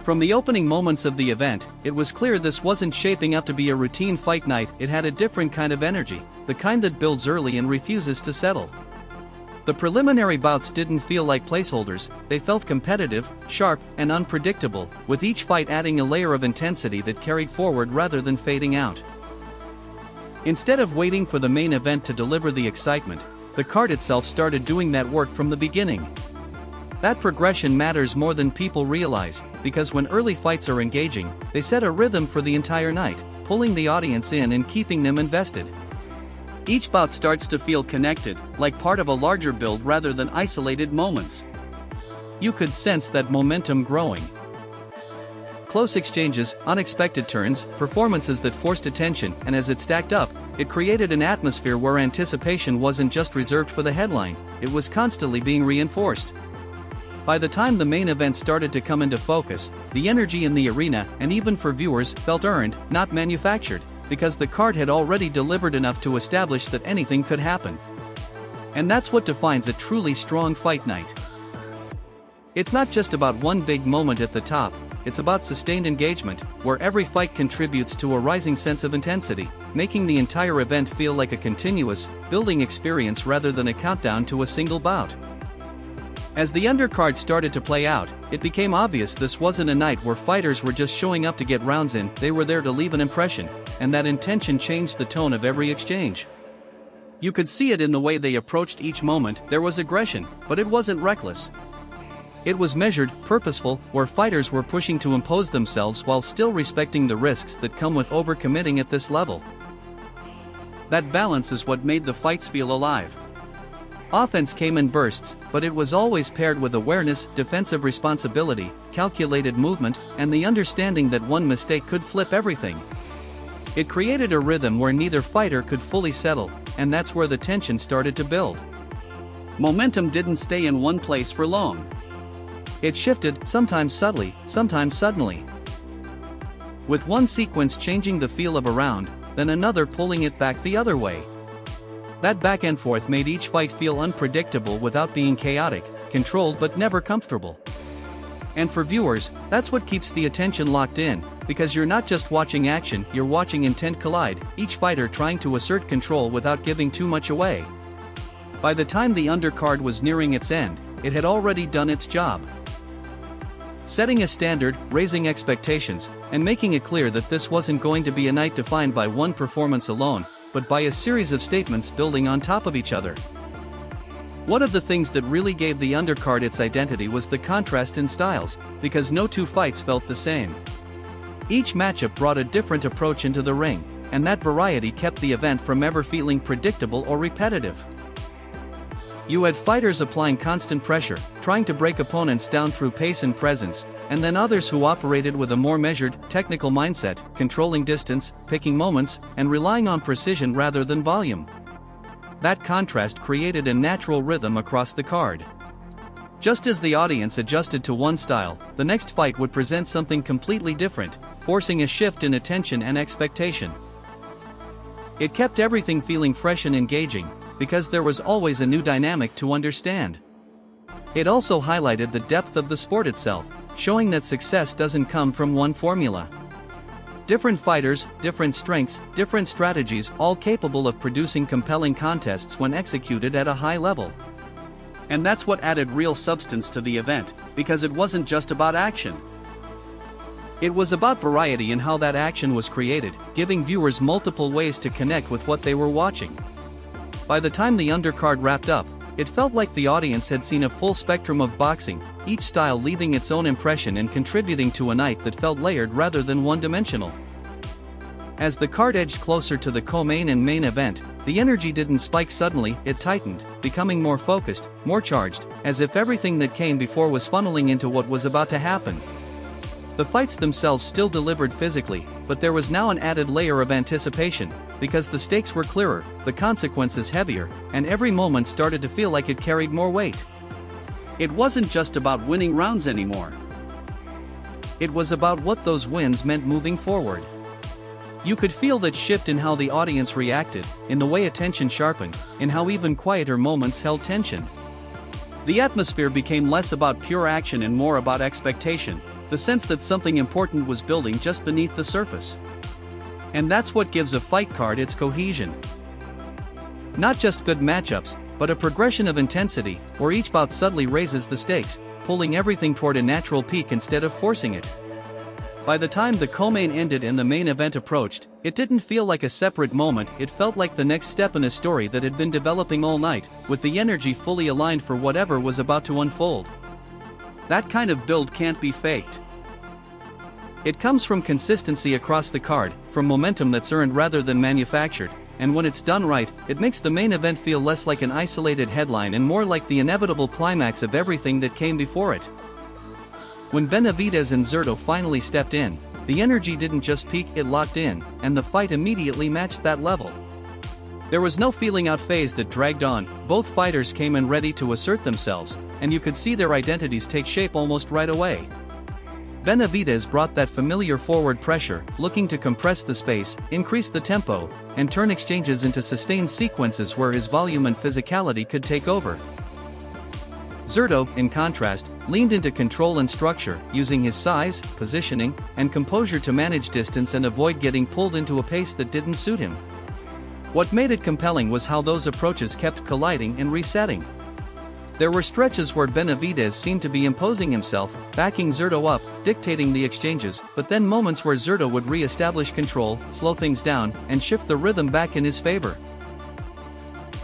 From the opening moments of the event, it was clear this wasn't shaping up to be a routine fight night. It had a different kind of energy, the kind that builds early and refuses to settle. The preliminary bouts didn't feel like placeholders, they felt competitive, sharp, and unpredictable, with each fight adding a layer of intensity that carried forward rather than fading out. Instead of waiting for the main event to deliver the excitement, the card itself started doing that work from the beginning. That progression matters more than people realize, because when early fights are engaging, they set a rhythm for the entire night, pulling the audience in and keeping them invested. Each bout starts to feel connected, like part of a larger build rather than isolated moments. You could sense that momentum growing. Close exchanges, unexpected turns, performances that forced attention, and as it stacked up, it created an atmosphere where anticipation wasn't just reserved for the headline, it was constantly being reinforced. By the time the main event started to come into focus, the energy in the arena, and even for viewers, felt earned, not manufactured, because the card had already delivered enough to establish that anything could happen. And that's what defines a truly strong fight night. It's not just about one big moment at the top, it's about sustained engagement, where every fight contributes to a rising sense of intensity, making the entire event feel like a continuous, building experience rather than a countdown to a single bout. As the undercard started to play out, it became obvious this wasn't a night where fighters were just showing up to get rounds in, they were there to leave an impression, and that intention changed the tone of every exchange. You could see it in the way they approached each moment. There was aggression, but it wasn't reckless. It was measured, purposeful, where fighters were pushing to impose themselves while still respecting the risks that come with overcommitting at this level. That balance is what made the fights feel alive. Offense came in bursts, but it was always paired with awareness, defensive responsibility, calculated movement, and the understanding that one mistake could flip everything. It created a rhythm where neither fighter could fully settle, and that's where the tension started to build. Momentum didn't stay in one place for long. It shifted, sometimes subtly, sometimes suddenly. With one sequence changing the feel of a round, then another pulling it back the other way. That back and forth made each fight feel unpredictable without being chaotic, controlled but never comfortable. And for viewers, that's what keeps the attention locked in, because you're not just watching action, you're watching intent collide, each fighter trying to assert control without giving too much away. By the time the undercard was nearing its end, it had already done its job. Setting a standard, raising expectations, and making it clear that this wasn't going to be a night defined by one performance alone, but by a series of statements building on top of each other. One of the things that really gave the undercard its identity was the contrast in styles, because no two fights felt the same. Each matchup brought a different approach into the ring, and that variety kept the event from ever feeling predictable or repetitive. You had fighters applying constant pressure, trying to break opponents down through pace and presence, and then others who operated with a more measured, technical mindset, controlling distance, picking moments, and relying on precision rather than volume. That contrast created a natural rhythm across the card. Just as the audience adjusted to one style, the next fight would present something completely different, forcing a shift in attention and expectation. It kept everything feeling fresh and engaging, because there was always a new dynamic to understand. It also highlighted the depth of the sport itself, showing that success doesn't come from one formula. Different fighters, different strengths, different strategies, all capable of producing compelling contests when executed at a high level. And that's what added real substance to the event, because it wasn't just about action. It was about variety in how that action was created, giving viewers multiple ways to connect with what they were watching. By the time the undercard wrapped up, it felt like the audience had seen a full spectrum of boxing, each style leaving its own impression and contributing to a night that felt layered rather than one-dimensional. As the card edged closer to the co-main and main event, the energy didn't spike suddenly, it tightened, becoming more focused, more charged, as if everything that came before was funneling into what was about to happen. The fights themselves still delivered physically, but there was now an added layer of anticipation, because the stakes were clearer, the consequences heavier, and every moment started to feel like it carried more weight. It wasn't just about winning rounds anymore. It was about what those wins meant moving forward. You could feel that shift in how the audience reacted, in the way attention sharpened, in how even quieter moments held tension. The atmosphere became less about pure action and more about expectation, the sense that something important was building just beneath the surface. And that's what gives a fight card its cohesion. Not just good matchups, but a progression of intensity, where each bout subtly raises the stakes, pulling everything toward a natural peak instead of forcing it. By the time the co-main ended and the main event approached, it didn't feel like a separate moment, it felt like the next step in a story that had been developing all night, with the energy fully aligned for whatever was about to unfold. That kind of build can't be faked. It comes from consistency across the card, from momentum that's earned rather than manufactured, and when it's done right, it makes the main event feel less like an isolated headline and more like the inevitable climax of everything that came before it. When Benavidez and Zurdo finally stepped in, the energy didn't just peak, it locked in, and the fight immediately matched that level. There was no feeling out phase that dragged on, both fighters came in ready to assert themselves, and you could see their identities take shape almost right away. Benavidez brought that familiar forward pressure, looking to compress the space, increase the tempo, and turn exchanges into sustained sequences where his volume and physicality could take over. Zurdo, in contrast, leaned into control and structure, using his size, positioning, and composure to manage distance and avoid getting pulled into a pace that didn't suit him. What made it compelling was how those approaches kept colliding and resetting. There were stretches where Benavidez seemed to be imposing himself, backing Zurdo up, dictating the exchanges, but then moments where Zurdo would re-establish control, slow things down, and shift the rhythm back in his favor.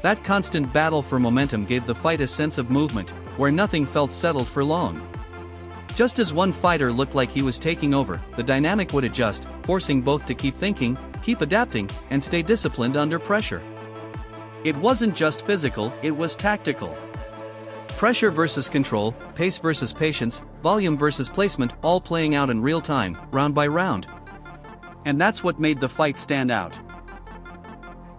That constant battle for momentum gave the fight a sense of movement, where nothing felt settled for long. Just as one fighter looked like he was taking over, the dynamic would adjust, forcing both to keep thinking, keep adapting, and stay disciplined under pressure. It wasn't just physical, it was tactical. Pressure versus control, pace versus patience, volume versus placement, all playing out in real time, round by round. And that's what made the fight stand out.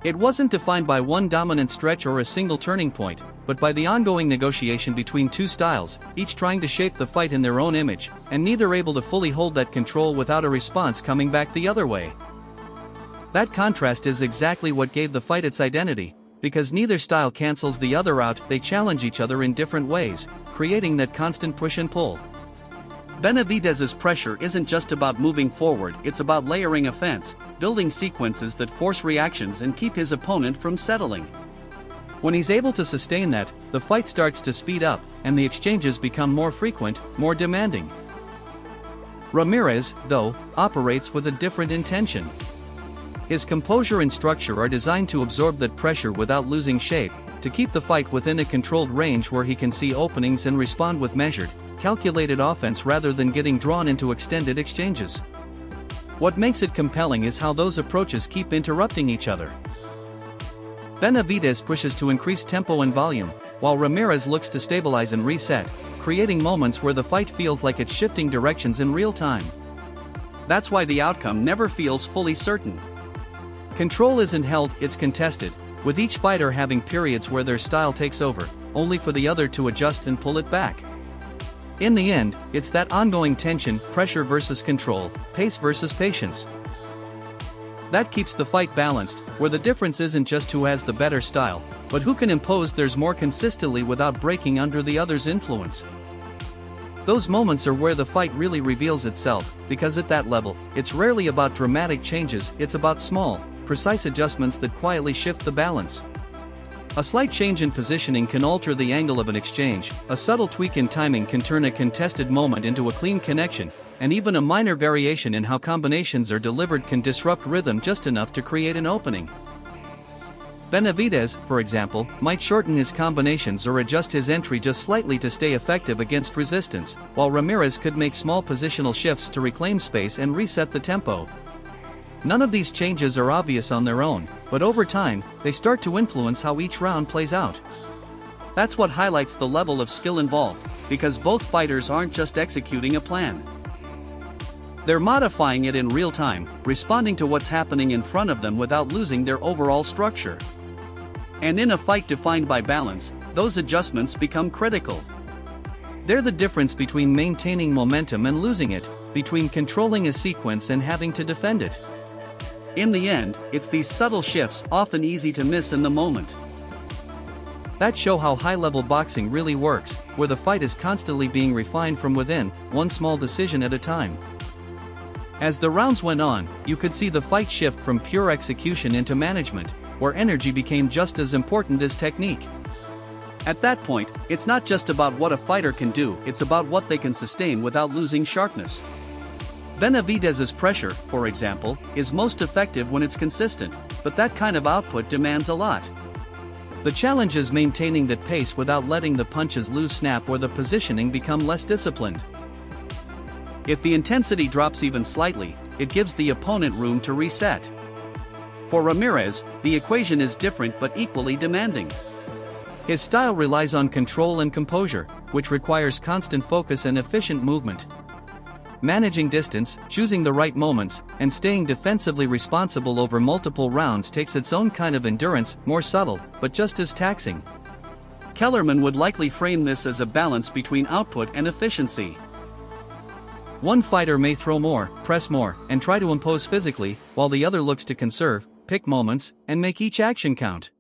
It wasn't defined by one dominant stretch or a single turning point, but by the ongoing negotiation between two styles, each trying to shape the fight in their own image, and neither able to fully hold that control without a response coming back the other way. That contrast is exactly what gave the fight its identity, because neither style cancels the other out, they challenge each other in different ways, creating that constant push and pull. Benavidez's pressure isn't just about moving forward, it's about layering offense, building sequences that force reactions and keep his opponent from settling. When he's able to sustain that, the fight starts to speed up, and the exchanges become more frequent, more demanding. Ramirez, though, operates with a different intention. His composure and structure are designed to absorb that pressure without losing shape, to keep the fight within a controlled range where he can see openings and respond with measured, calculated offense rather than getting drawn into extended exchanges. What makes it compelling is how those approaches keep interrupting each other. Benavidez pushes to increase tempo and volume, while Ramirez looks to stabilize and reset, creating moments where the fight feels like it's shifting directions in real time. That's why the outcome never feels fully certain. Control isn't held, it's contested, with each fighter having periods where their style takes over, only for the other to adjust and pull it back. In the end, it's that ongoing tension, pressure versus control, pace versus patience. That keeps the fight balanced, where the difference isn't just who has the better style, but who can impose theirs more consistently without breaking under the other's influence. Those moments are where the fight really reveals itself, because at that level, it's rarely about dramatic changes, it's about small, precise adjustments that quietly shift the balance. A slight change in positioning can alter the angle of an exchange, a subtle tweak in timing can turn a contested moment into a clean connection, and even a minor variation in how combinations are delivered can disrupt rhythm just enough to create an opening. Benavidez, for example, might shorten his combinations or adjust his entry just slightly to stay effective against resistance, while Ramirez could make small positional shifts to reclaim space and reset the tempo. None of these changes are obvious on their own, but over time, they start to influence how each round plays out. That's what highlights the level of skill involved, because both fighters aren't just executing a plan. They're modifying it in real time, responding to what's happening in front of them without losing their overall structure. And in a fight defined by balance, those adjustments become critical. They're the difference between maintaining momentum and losing it, between controlling a sequence and having to defend it. In the end, it's these subtle shifts, often easy to miss in the moment. That show how high-level boxing really works, where the fight is constantly being refined from within, one small decision at a time. As the rounds went on, you could see the fight shift from pure execution into management, where energy became just as important as technique. At that point, it's not just about what a fighter can do, it's about what they can sustain without losing sharpness. Benavidez's pressure, for example, is most effective when it's consistent, but that kind of output demands a lot. The challenge is maintaining that pace without letting the punches lose snap or the positioning become less disciplined. If the intensity drops even slightly, it gives the opponent room to reset. For Ramirez, the equation is different but equally demanding. His style relies on control and composure, which requires constant focus and efficient movement. Managing distance, choosing the right moments, and staying defensively responsible over multiple rounds takes its own kind of endurance, more subtle, but just as taxing. Kellerman would likely frame this as a balance between output and efficiency. One fighter may throw more, press more, and try to impose physically, while the other looks to conserve, pick moments, and make each action count.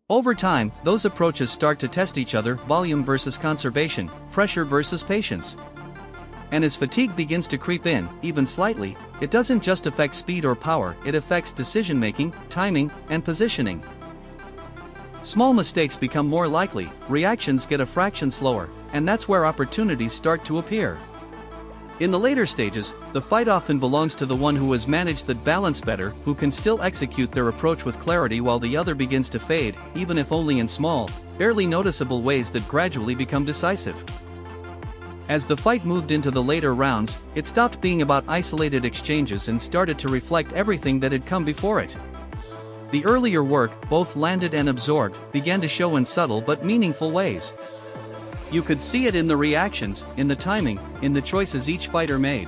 Over time, those approaches start to test each other, volume versus conservation, pressure versus patience. And as fatigue begins to creep in, even slightly, it doesn't just affect speed or power, it affects decision-making, timing, and positioning. Small mistakes become more likely, reactions get a fraction slower, and that's where opportunities start to appear. In the later stages, the fight often belongs to the one who has managed that balance better, who can still execute their approach with clarity while the other begins to fade, even if only in small, barely noticeable ways that gradually become decisive. As the fight moved into the later rounds, it stopped being about isolated exchanges and started to reflect everything that had come before it. The earlier work, both landed and absorbed, began to show in subtle but meaningful ways. You could see it in the reactions, in the timing, in the choices each fighter made.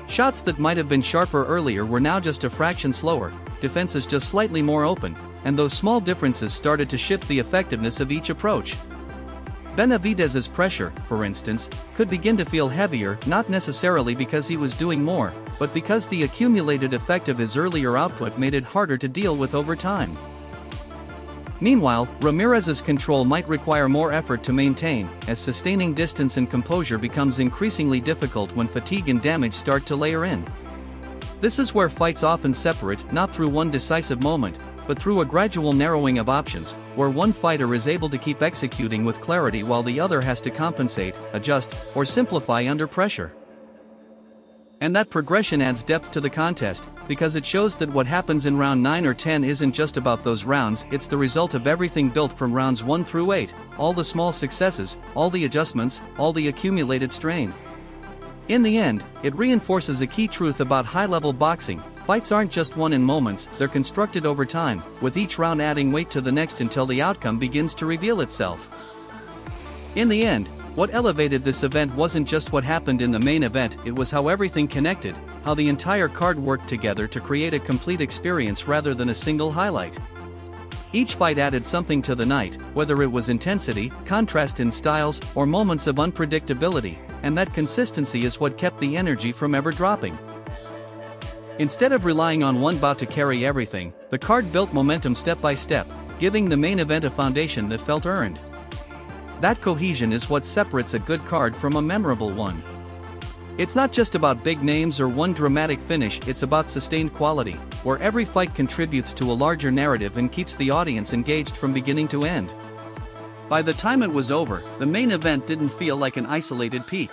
Shots that might have been sharper earlier were now just a fraction slower, defenses just slightly more open, and those small differences started to shift the effectiveness of each approach. Benavidez's pressure, for instance, could begin to feel heavier, not necessarily because he was doing more, but because the accumulated effect of his earlier output made it harder to deal with over time. Meanwhile, Ramirez's control might require more effort to maintain, as sustaining distance and composure becomes increasingly difficult when fatigue and damage start to layer in. This is where fights often separate, not through one decisive moment, but through a gradual narrowing of options, where one fighter is able to keep executing with clarity while the other has to compensate, adjust, or simplify under pressure. And that progression adds depth to the contest, because it shows that what happens in round 9 or 10 isn't just about those rounds, it's the result of everything built from rounds 1 through 8, all the small successes, all the adjustments, all the accumulated strain. In the end, it reinforces a key truth about high-level boxing: fights aren't just won in moments, they're constructed over time, with each round adding weight to the next until the outcome begins to reveal itself. In the end, what elevated this event wasn't just what happened in the main event, it was how everything connected, how the entire card worked together to create a complete experience rather than a single highlight. Each fight added something to the night, whether it was intensity, contrast in styles, or moments of unpredictability, and that consistency is what kept the energy from ever dropping. Instead of relying on one bout to carry everything, the card built momentum step by step, giving the main event a foundation that felt earned. That cohesion is what separates a good card from a memorable one. It's not just about big names or one dramatic finish, it's about sustained quality, where every fight contributes to a larger narrative and keeps the audience engaged from beginning to end. By the time it was over, the main event didn't feel like an isolated peak.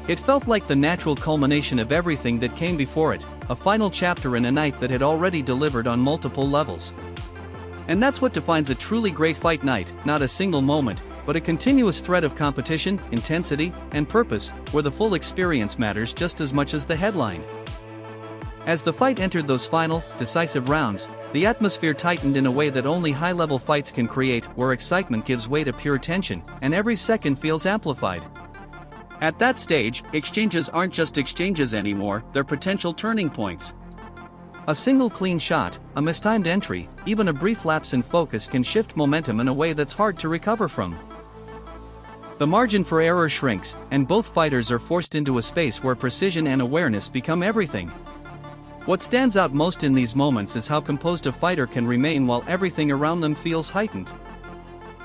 It felt like the natural culmination of everything that came before it, a final chapter in a night that had already delivered on multiple levels. And that's what defines a truly great fight night, not a single moment, but a continuous thread of competition, intensity, and purpose, where the full experience matters just as much as the headline. As the fight entered those final, decisive rounds, the atmosphere tightened in a way that only high-level fights can create, where excitement gives way to pure tension, and every second feels amplified. At that stage, exchanges aren't just exchanges anymore, they're potential turning points. A single clean shot, a mistimed entry, even a brief lapse in focus can shift momentum in a way that's hard to recover from. The margin for error shrinks, and both fighters are forced into a space where precision and awareness become everything. What stands out most in these moments is how composed a fighter can remain while everything around them feels heightened.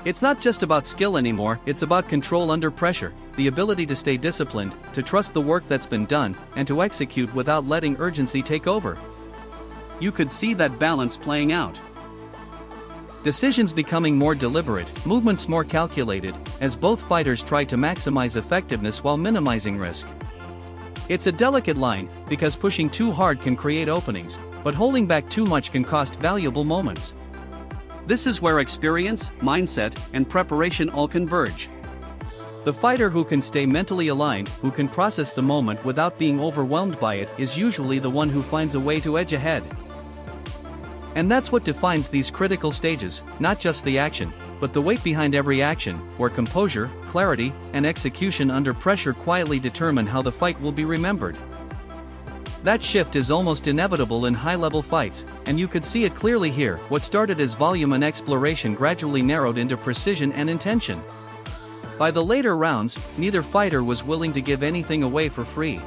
It's not just about skill anymore, it's about control under pressure, the ability to stay disciplined, to trust the work that's been done, and to execute without letting urgency take over. You could see that balance playing out. Decisions becoming more deliberate, movements more calculated, as both fighters try to maximize effectiveness while minimizing risk. It's a delicate line, because pushing too hard can create openings, but holding back too much can cost valuable moments. This is where experience, mindset, and preparation all converge. The fighter who can stay mentally aligned, who can process the moment without being overwhelmed by it, is usually the one who finds a way to edge ahead. And that's what defines these critical stages, not just the action, but the weight behind every action, where composure, clarity, and execution under pressure quietly determine how the fight will be remembered. That shift is almost inevitable in high-level fights, and you could see it clearly here. What started as volume and exploration gradually narrowed into precision and intention. By the later rounds, neither fighter was willing to give anything away for free.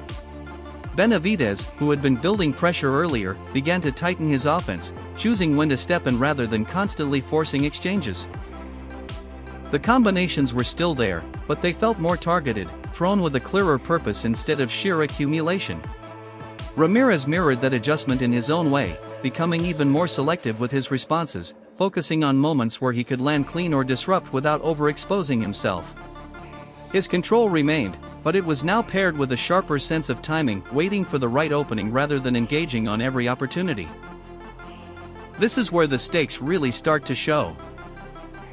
Benavidez, who had been building pressure earlier, began to tighten his offense, choosing when to step in rather than constantly forcing exchanges. The combinations were still there, but they felt more targeted, thrown with a clearer purpose instead of sheer accumulation. Ramirez mirrored that adjustment in his own way, becoming even more selective with his responses, focusing on moments where he could land clean or disrupt without overexposing himself. His control remained, but it was now paired with a sharper sense of timing, waiting for the right opening rather than engaging on every opportunity. This is where the stakes really start to show.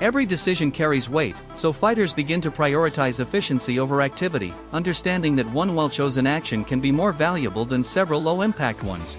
Every decision carries weight, so fighters begin to prioritize efficiency over activity, understanding that one well-chosen action can be more valuable than several low-impact ones.